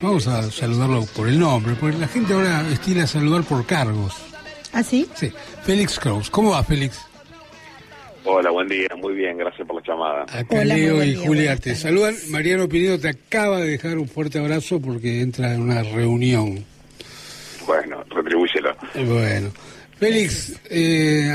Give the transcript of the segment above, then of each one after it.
Vamos a saludarlo por el nombre, porque la gente ahora estila saludar por cargos. ¿Ah, sí? Sí. Félix Kraus. ¿Cómo va, Félix? Hola, buen día. Muy bien, gracias por la llamada. Acá Hola, muy Leo buen y día, Julia buenas te tardes. saludan. Mariano Pinedo te acaba de dejar un fuerte abrazo porque entra en una reunión. Bueno, retribúyelo. Bueno. Félix,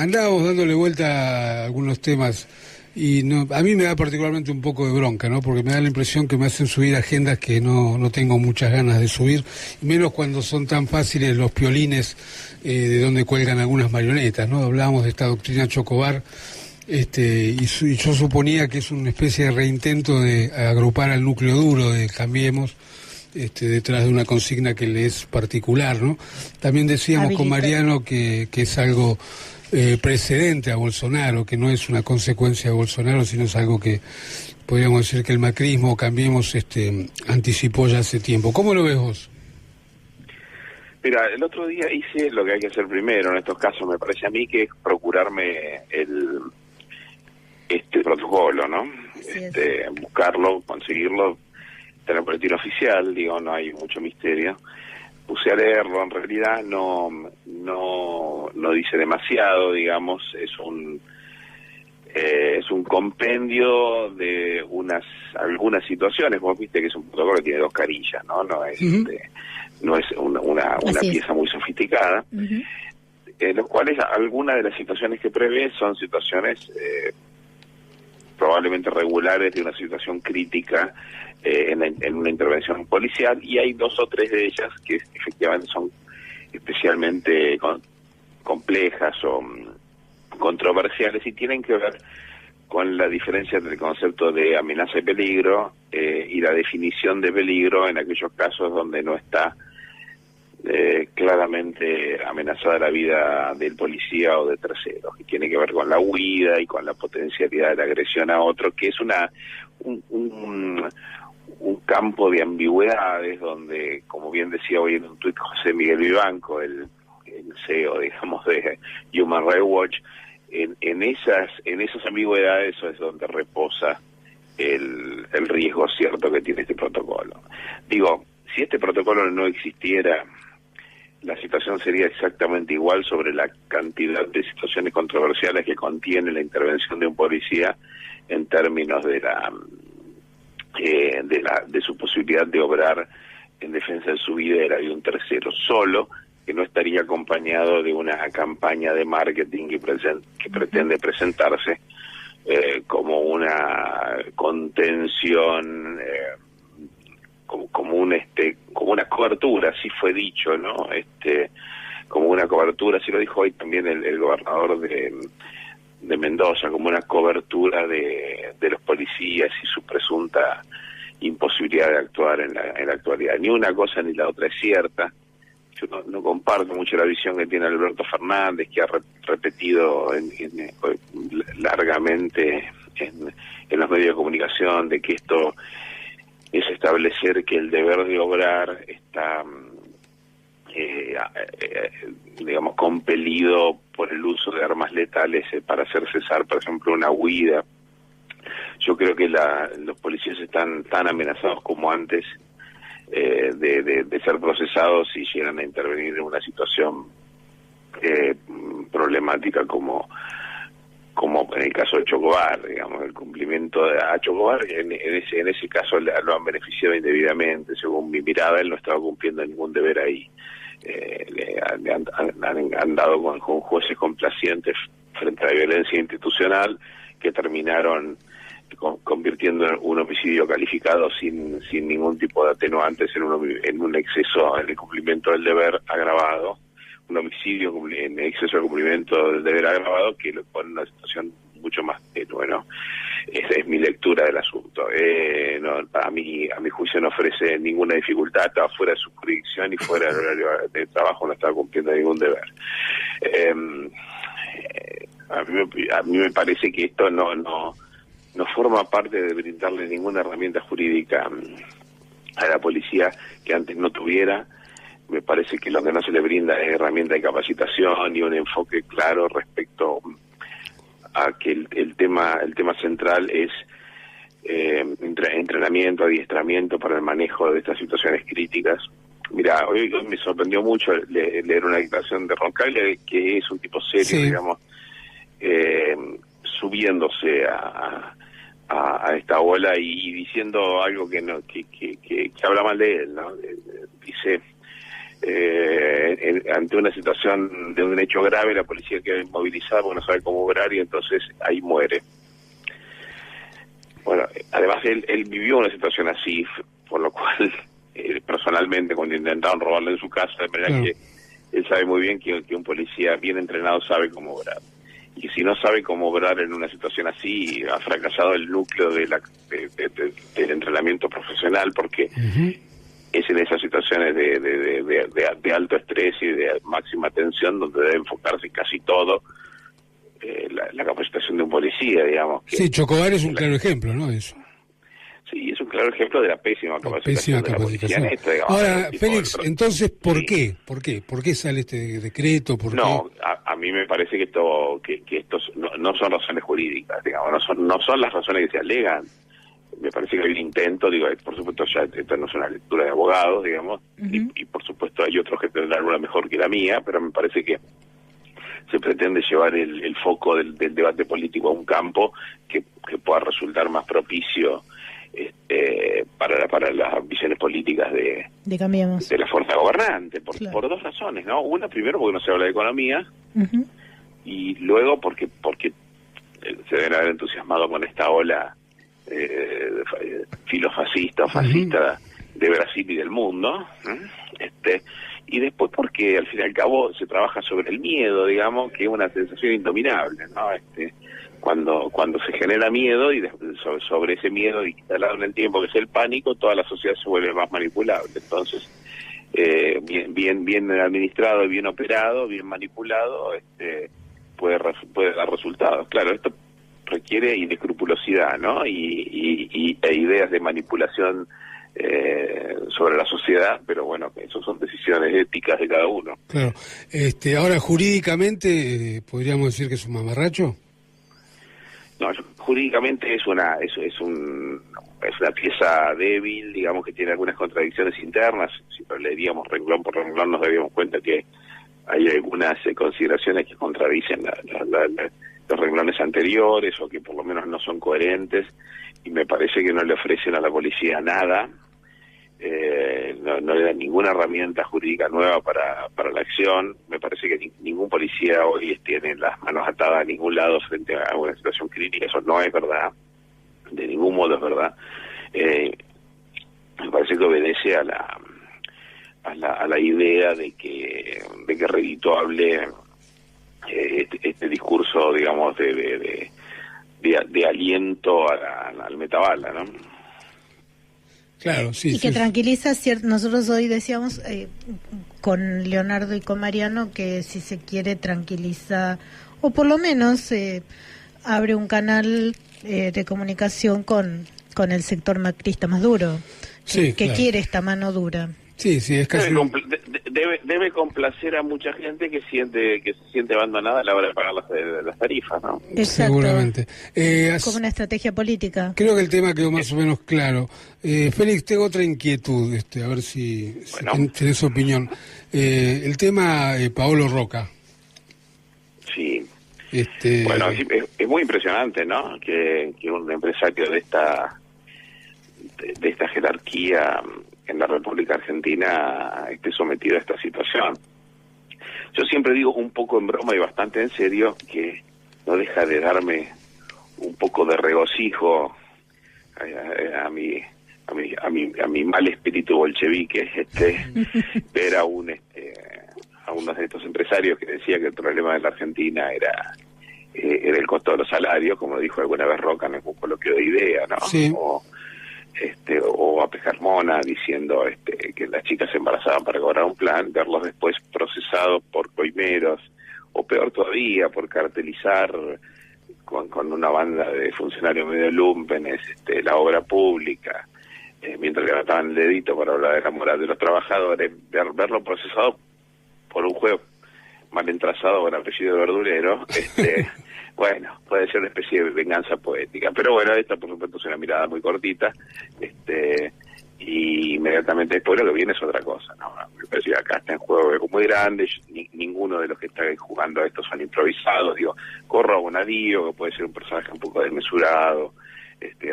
andábamos dándole vuelta a algunos temas y a mí me da particularmente un poco de bronca, ¿no? Porque me da la impresión que me hacen subir agendas que no tengo muchas ganas de subir, y menos cuando son tan fáciles los piolines de donde cuelgan algunas marionetas, ¿no? Hablábamos de esta doctrina Chocobar, y yo suponía que es una especie de reintento de agrupar al núcleo duro de Cambiemos, detrás de una consigna que le es particular, ¿no? También decíamos con Mariano que es algo precedente a Bolsonaro, que no es una consecuencia de Bolsonaro, sino es algo que podríamos decir que el macrismo o Cambiemos anticipó ya hace tiempo. ¿Cómo lo ves vos? Mira, el otro día hice lo que hay que hacer primero en estos casos, me parece a mí, que es procurarme este protocolo, ¿no? Buscarlo, conseguirlo, tener boletín oficial, digo, no hay mucho misterio. Puse a leerlo, en realidad no dice demasiado, digamos, es un compendio de algunas situaciones. Vos viste que es un protocolo que tiene 2 carillas, ¿no? No es una pieza muy sofisticada, los cuales algunas de las situaciones que prevé son situaciones probablemente regulares de una situación crítica en una intervención policial, y hay 2 o 3 de ellas que efectivamente son especialmente complejas o controversiales y tienen que ver con la diferencia entre el concepto de amenaza y peligro y la definición de peligro en aquellos casos donde no está claramente amenazada la vida del policía o de terceros, que tiene que ver con la huida y con la potencialidad de la agresión a otro, que es un campo de ambigüedades donde, como bien decía hoy en un tuit José Miguel Vivanco, el CEO, digamos, de Human Rights Watch, en esas ambigüedades es donde reposa el riesgo cierto que tiene este protocolo. Digo, si este protocolo no existiera, la situación sería exactamente igual sobre la cantidad de situaciones controversiales que contiene la intervención de un policía en términos de su posibilidad de obrar en defensa de su vida y la de un tercero, solo que no estaría acompañado de una campaña de marketing que pretende presentarse como una contención, como una cobertura, así fue dicho, ¿no? Como una cobertura, así lo dijo hoy también el gobernador de Mendoza, como una cobertura de los policías y su presunta imposibilidad de actuar en la actualidad. Ni una cosa ni la otra es cierta. Yo no comparto mucho la visión que tiene Alberto Fernández, que ha repetido largamente en los medios de comunicación, de que esto es establecer que el deber de obrar está, digamos, compelido por el uso de armas letales para hacer cesar, por ejemplo, una huida. Yo creo que los policías están tan amenazados como antes de ser procesados si llegan a intervenir en una situación problemática como en el caso de Chocobar, digamos, el cumplimiento a Chocobar, en ese caso lo han beneficiado indebidamente. Según mi mirada, él no estaba cumpliendo ningún deber ahí. Han dado con jueces complacientes frente a la violencia institucional que terminaron convirtiendo un homicidio calificado sin ningún tipo de atenuantes en un exceso en el cumplimiento del deber agravado, un homicidio en exceso de cumplimiento del deber agravado que lo pone en una situación mucho más bueno. Esa es mi lectura del asunto. A mi juicio no ofrece ninguna dificultad, estaba fuera de su jurisdicción y fuera del horario de trabajo, no estaba cumpliendo ningún deber. A mí me parece que esto no forma parte de brindarle ninguna herramienta jurídica a la policía que antes no tuviera. Me parece que lo que no se le brinda es herramienta de capacitación y un enfoque claro respecto a que el tema central es entrenamiento, adiestramiento para el manejo de estas situaciones críticas. Mira, hoy me sorprendió mucho leer una declaración de Roncaglia, que es un tipo serio, sí, digamos, subiéndose a esta ola y diciendo algo que habla mal de él, ¿no? Dice, ante una situación de un hecho grave, la policía queda inmovilizada porque no sabe cómo obrar y entonces ahí muere. Bueno, además él vivió una situación así, por lo cual personalmente cuando intentaron robarle en su casa, de manera que él sabe muy bien que un policía bien entrenado sabe cómo obrar. Y si no sabe cómo obrar en una situación así, ha fracasado el núcleo del entrenamiento profesional, porque es en esas situaciones de alto estrés y de máxima tensión donde debe enfocarse casi todo la capacitación de un policía, digamos. Sí, Chocobar es un claro ejemplo, ¿no? Eso. Sí, es un claro ejemplo de la pésima capacitación de la policía en esto, digamos. Ahora, Félix, entonces, ¿por qué? ¿Por qué sale este decreto? No, a mí me parece que estos no son razones jurídicas, digamos, no son las razones que se alegan. Me parece que hay un intento, digo, por supuesto ya esto no es una lectura de abogados, digamos, y por supuesto hay otros que tendrán una mejor que la mía, pero me parece que se pretende llevar el foco del debate político a un campo que pueda resultar más propicio para las visiones políticas de la fuerza gobernante, por dos razones, ¿no? Una, primero, porque no se habla de economía, y luego porque se deben haber entusiasmado con esta ola filofascista o fascista de Brasil y del mundo, y después porque al fin y al cabo se trabaja sobre el miedo, digamos, que es una sensación indominable, ¿no? Cuando se genera miedo y sobre ese miedo instalado en el tiempo, que es el pánico, toda la sociedad se vuelve más manipulable. Entonces, bien administrado y bien operado, bien manipulado, puede dar resultados. Claro, esto requiere inescrupulosidad, ¿no? E ideas de manipulación sobre la sociedad, pero bueno, eso son decisiones éticas de cada uno. Claro. Ahora, jurídicamente, ¿podríamos decir que es un mamarracho? No, jurídicamente es una pieza débil, digamos, que tiene algunas contradicciones internas. Si lo leeríamos renglón por renglón nos daríamos cuenta que hay algunas consideraciones que contradicen los renglones anteriores o que por lo menos no son coherentes, y me parece que no le ofrecen a la policía nada, no le dan ninguna herramienta jurídica nueva para la acción. Me parece que ningún policía hoy tiene las manos atadas a ningún lado frente a una situación crítica. Eso no es verdad, de ningún modo es verdad. Me parece que obedece a la idea de que es redituable este discurso, digamos, de aliento al metabala, ¿no? Claro, sí. Y que tranquiliza, nosotros hoy decíamos con Leonardo y con Mariano que si se quiere tranquiliza, o por lo menos abre un canal de comunicación con el sector macrista más duro, que claro, quiere esta mano dura. Sí, es casi... Debe complacer a mucha gente que se siente abandonada a la hora de pagar las tarifas, ¿no? Exacto. Seguramente. Como una estrategia política. Creo que el tema quedó más o menos claro. Félix, tengo otra inquietud, a ver si tenés opinión. El tema Paolo Roca. Sí. Bueno, es muy impresionante, ¿no? Que un empresario de esta jerarquía en la República Argentina esté sometido a esta situación. Yo siempre digo, un poco en broma y bastante en serio, que no deja de darme un poco de regocijo a mi mal espíritu bolchevique ver a uno de estos empresarios que decía que el problema de la Argentina era el costo de los salarios, como dijo alguna vez Roca en un coloquio de idea, ¿no? Sí. O a Pejarmona diciendo que las chicas se embarazaban para cobrar un plan, verlos después procesados por coimeros, o peor todavía, por cartelizar con una banda de funcionarios medio lumpenes la obra pública, mientras levantaban el dedito para hablar de la moral de los trabajadores, verlo procesado por un juez mal entrazado con apellido de verdulero, bueno, puede ser una especie de venganza poética. Pero bueno, esta por supuesto es una mirada muy cortita, y inmediatamente después lo que viene es otra cosa, ¿no? Me parece que acá está en juego algo muy grande, ninguno de los que están jugando a esto son improvisados, digo, Corro Bonadío, que puede ser un personaje un poco desmesurado,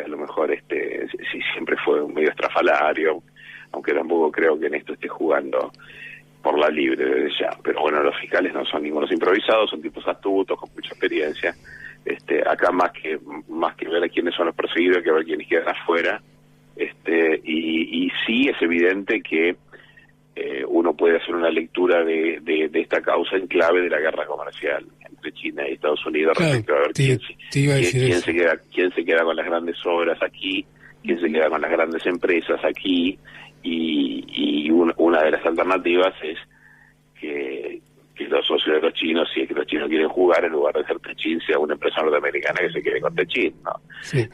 a lo mejor sí, siempre fue un medio estrafalario, aunque tampoco creo que en esto esté jugando por la libre desde ya. Pero bueno, los fiscales no son ningunos improvisados, son tipos astutos, con mucha experiencia. Acá más que ver a quiénes son los perseguidos, hay que ver quiénes quedan afuera. Y sí es evidente que uno puede hacer una lectura de esta causa en clave de la guerra comercial entre China y Estados Unidos, claro, respecto a ver quién se queda con las grandes obras aquí, quién se queda con las grandes empresas aquí, y una de las alternativas es que los socios de los chinos, si es que los chinos quieren jugar, en lugar de ser Techin, sea una empresa norteamericana que se quede con Techin, ¿no? Sí.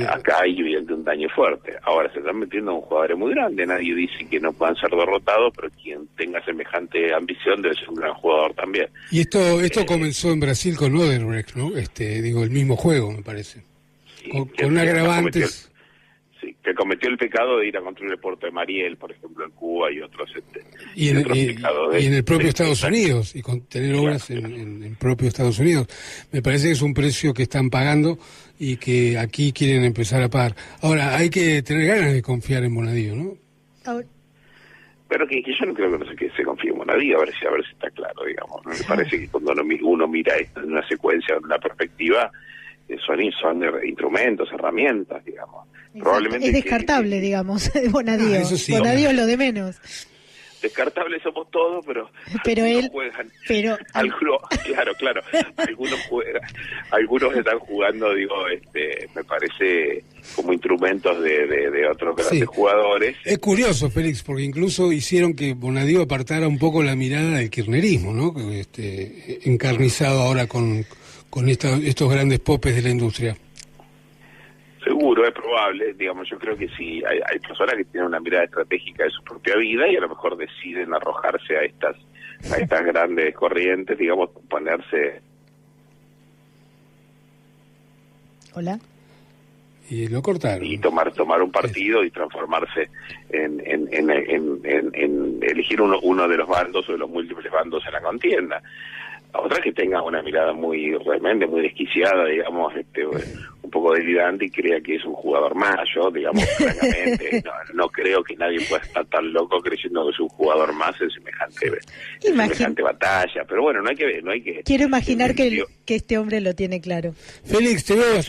Acá hay evidente un daño fuerte. Ahora se están metiendo un jugador muy grande, nadie dice que no puedan ser derrotados, pero quien tenga semejante ambición debe ser un gran jugador también. Y esto comenzó en Brasil con Odebrecht, ¿no? El mismo juego, me parece. Sí, con agravantes. Sí, que cometió el pecado de ir a construir el puerto de Mariel, por ejemplo, en Cuba, y otros y en el propio Estados Unidos, y con tener obras en el propio Estados Unidos. Me parece que es un precio que están pagando y que aquí quieren empezar a pagar. Ahora, hay que tener ganas de confiar en Bonadío, ¿no? Pero que yo no creo que se confíe en Bonadío, a ver si está claro, digamos. Me parece que cuando uno mira esto en una secuencia, en una perspectiva, son instrumentos, herramientas, digamos. Probablemente es descartable, digamos, Bonadío. Sí, Bonadío es lo de menos. Descartables somos todos, pero él juegan. Pero claro. Algunos están jugando, digo, me parece como instrumentos de otros grandes jugadores. Es curioso, Félix, porque incluso hicieron que Bonadío apartara un poco la mirada del kirchnerismo, ¿no? Encarnizado ahora con estos grandes popes de la industria. Seguro, es probable, digamos, yo creo que sí, hay personas que tienen una mirada estratégica de su propia vida y a lo mejor deciden arrojarse a estas grandes corrientes, digamos, ponerse... Hola. Y lo cortaron. Y tomar un partido y transformarse en elegir uno de los bandos o de los múltiples bandos en la contienda. Otra que tenga una mirada realmente muy desquiciada, digamos, un poco delirante, y crea que es un jugador más. Yo, digamos, francamente, no creo que nadie pueda estar tan loco creyendo que es un jugador más en semejante batalla. Pero bueno, no hay que Quiero imaginar que este hombre lo tiene claro. Félix, te veo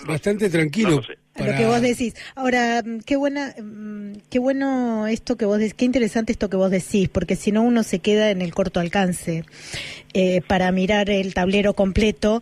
bastante tranquilo. No sé. Lo que vos decís. Ahora, qué bueno esto que vos decís, qué interesante esto que vos decís, porque si no uno se queda en el corto alcance. Para mirar el tablero completo,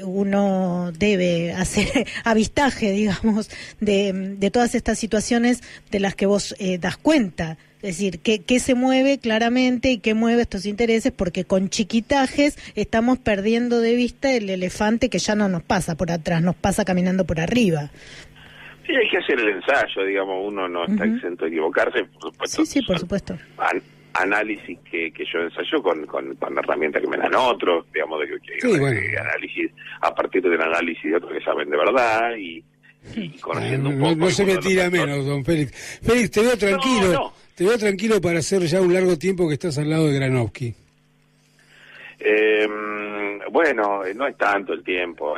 uno debe hacer avistaje, digamos, de todas estas situaciones de las que vos das cuenta. Es decir, qué se mueve claramente y qué mueve estos intereses, porque con chiquitajes estamos perdiendo de vista el elefante que ya no nos pasa por atrás, nos pasa caminando por arriba. Sí, hay que hacer el ensayo, digamos, uno no está exento de equivocarse, por supuesto. Sí, por supuesto. Análisis que yo ensayo con herramientas que me dan otros, digamos, análisis a partir del análisis de otros que saben de verdad y conociendo un poco. No se me tira menos, don Félix. Félix, te veo tranquilo. No. Te veo tranquilo para hacer ya un largo tiempo que estás al lado de Granovsky. Bueno, no es tanto el tiempo,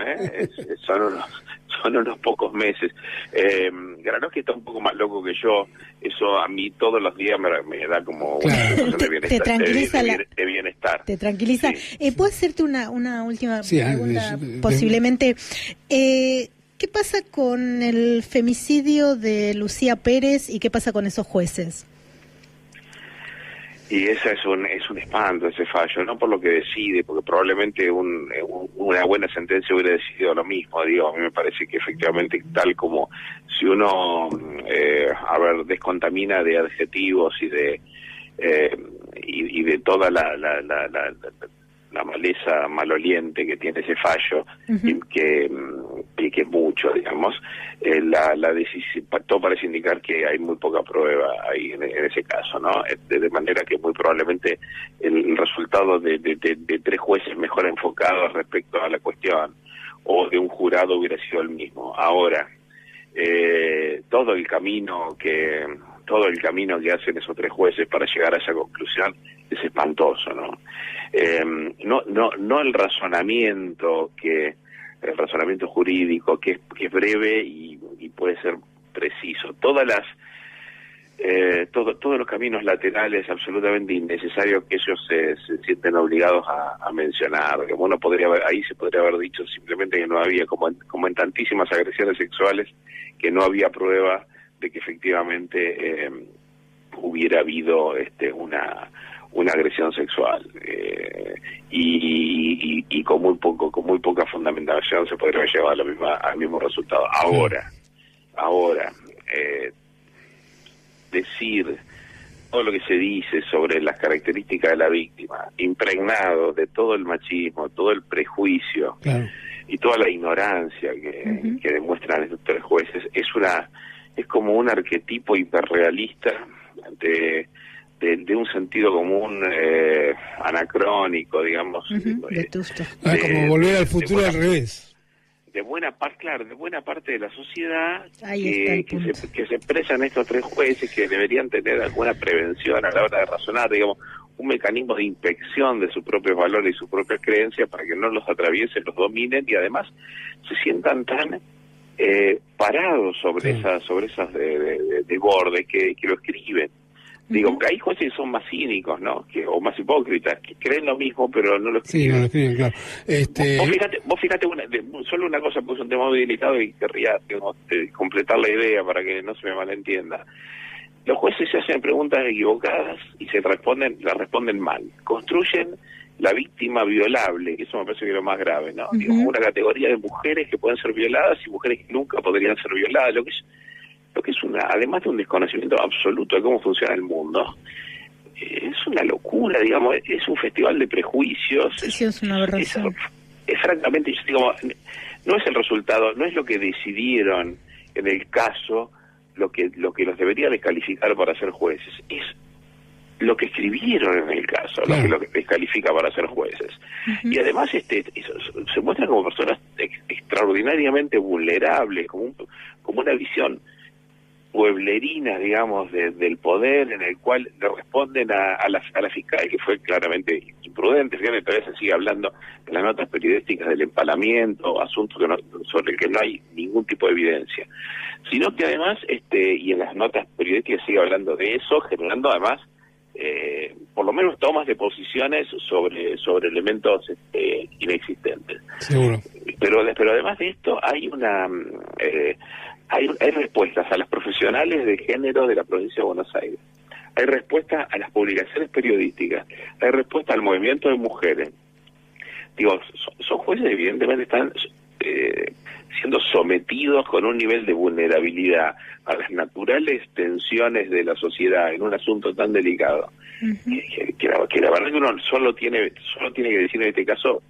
son unos pocos meses. Granovsky está un poco más loco que yo. Eso a mí todos los días me da como una sensación de bienestar. Te tranquiliza de bienestar. Te tranquiliza. Sí. ¿Puedo hacerte una última pregunta? Posiblemente. ¿Qué pasa con el femicidio de Lucía Pérez y qué pasa con esos jueces? Y esa es un espanto, ese fallo, no por lo que decide, porque probablemente una buena sentencia hubiera decidido lo mismo. Digo, a mí me parece que efectivamente, tal como si uno descontamina de adjetivos y de toda la maleza maloliente que tiene ese fallo, Uh-huh. que es mucho, digamos, la decisión, todo parece indicar que hay muy poca prueba ahí en ese caso, ¿no? De manera que muy probablemente el resultado de 3 jueces mejor enfocados respecto a la cuestión, o de un jurado, hubiera sido el mismo. Ahora, todo el camino que hacen esos 3 jueces para llegar a esa conclusión es espantoso, ¿no? No el razonamiento jurídico, que es breve y puede ser preciso. Todos los caminos laterales absolutamente innecesarios que ellos se sienten obligados a mencionar. Que uno ahí se podría haber dicho simplemente que no había, como en tantísimas agresiones sexuales, que no había prueba de que efectivamente hubiera habido una agresión sexual, y con muy poca fundamentación se podría haber llevado al mismo resultado. Ahora, decir todo lo que se dice sobre las características de la víctima, impregnado de todo el machismo, todo el prejuicio, Claro. y toda la ignorancia que demuestran estos 3 jueces, es como un arquetipo hiperrealista de un sentido común anacrónico, digamos. Vetusto. Como volver al futuro al revés. De buena parte de la sociedad Ahí está el punto. que se expresan estos 3 jueces, que deberían tener alguna prevención a la hora de razonar, digamos, un mecanismo de inspección de sus propios valores y sus propias creencias para que no los atraviesen, los dominen, y además se sientan tan parados sobre esas de borde que lo escriben. Digo, que hay jueces que son más cínicos, ¿no? O más hipócritas, que creen lo mismo, pero no lo escriben. Sí, no lo escriben, claro. Vos fíjate solo una cosa, porque es un tema muy delicado y querría completar la idea para que no se me malentienda. Los jueces se hacen preguntas equivocadas y las responden mal. Construyen la víctima violable, que eso me parece que es lo más grave, ¿no? Digamos, una categoría de mujeres que pueden ser violadas y mujeres que nunca podrían ser violadas, lo que es además de un desconocimiento absoluto de cómo funciona el mundo, es una locura, digamos, es un festival de prejuicios. Sí, es una aberración. Es francamente, yo digo, no es el resultado, no es lo que decidieron en el caso lo que los debería descalificar para ser jueces, es lo que escribieron en el caso, claro, lo que descalifica para ser jueces. Y además se muestran como personas extraordinariamente vulnerables, como una visión pueblerina, digamos, del poder, en el cual le responden a la fiscal, que fue claramente imprudente. Fíjate, todavía se sigue hablando en las notas periodísticas del empalamiento, asuntos sobre el que no hay ningún tipo de evidencia, sino que además, y en las notas periodísticas sigue hablando de eso, generando además por lo menos tomas de posiciones sobre elementos inexistentes. Seguro. Pero además de esto hay hay respuestas a las profesionales de género de la provincia de Buenos Aires, hay respuestas a las publicaciones periodísticas, hay respuesta al movimiento de mujeres. Digo, son jueces evidentemente están siendo sometidos con un nivel de vulnerabilidad a las naturales tensiones de la sociedad en un asunto tan delicado, que la verdad que uno solo tiene que decir en este caso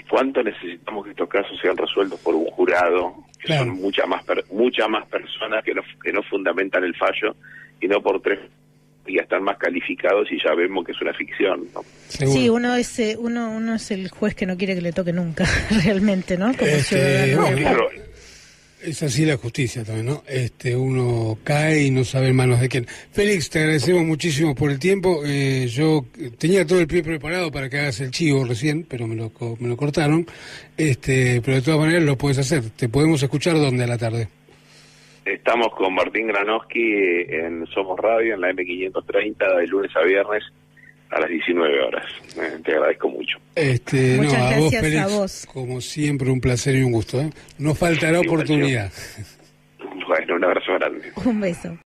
cuánto necesitamos que estos casos sean resueltos por un jurado, que claro, son muchas más personas que no fundamentan el fallo, y no por 3 que ya están más calificados y ya vemos que es una ficción, ¿no? Sí, uno es el juez que no quiere que le toque nunca, realmente, ¿no? Como ciudadano. No, claro. Es así la justicia también, ¿no? Uno cae y no sabe en manos de quién. Félix, te agradecemos muchísimo por el tiempo. Yo tenía todo el pie preparado para que hagas el chivo recién, pero me lo cortaron. Pero de todas maneras lo puedes hacer. Te podemos escuchar ¿dónde a la tarde? Estamos con Martín Granowski en Somos Radio, en la M530, de lunes a viernes a las 19 horas. Te agradezco mucho. Muchas gracias a vos, Félix, a vos. como siempre, un placer y un gusto. No faltará oportunidad. Bueno, un abrazo grande. Un beso.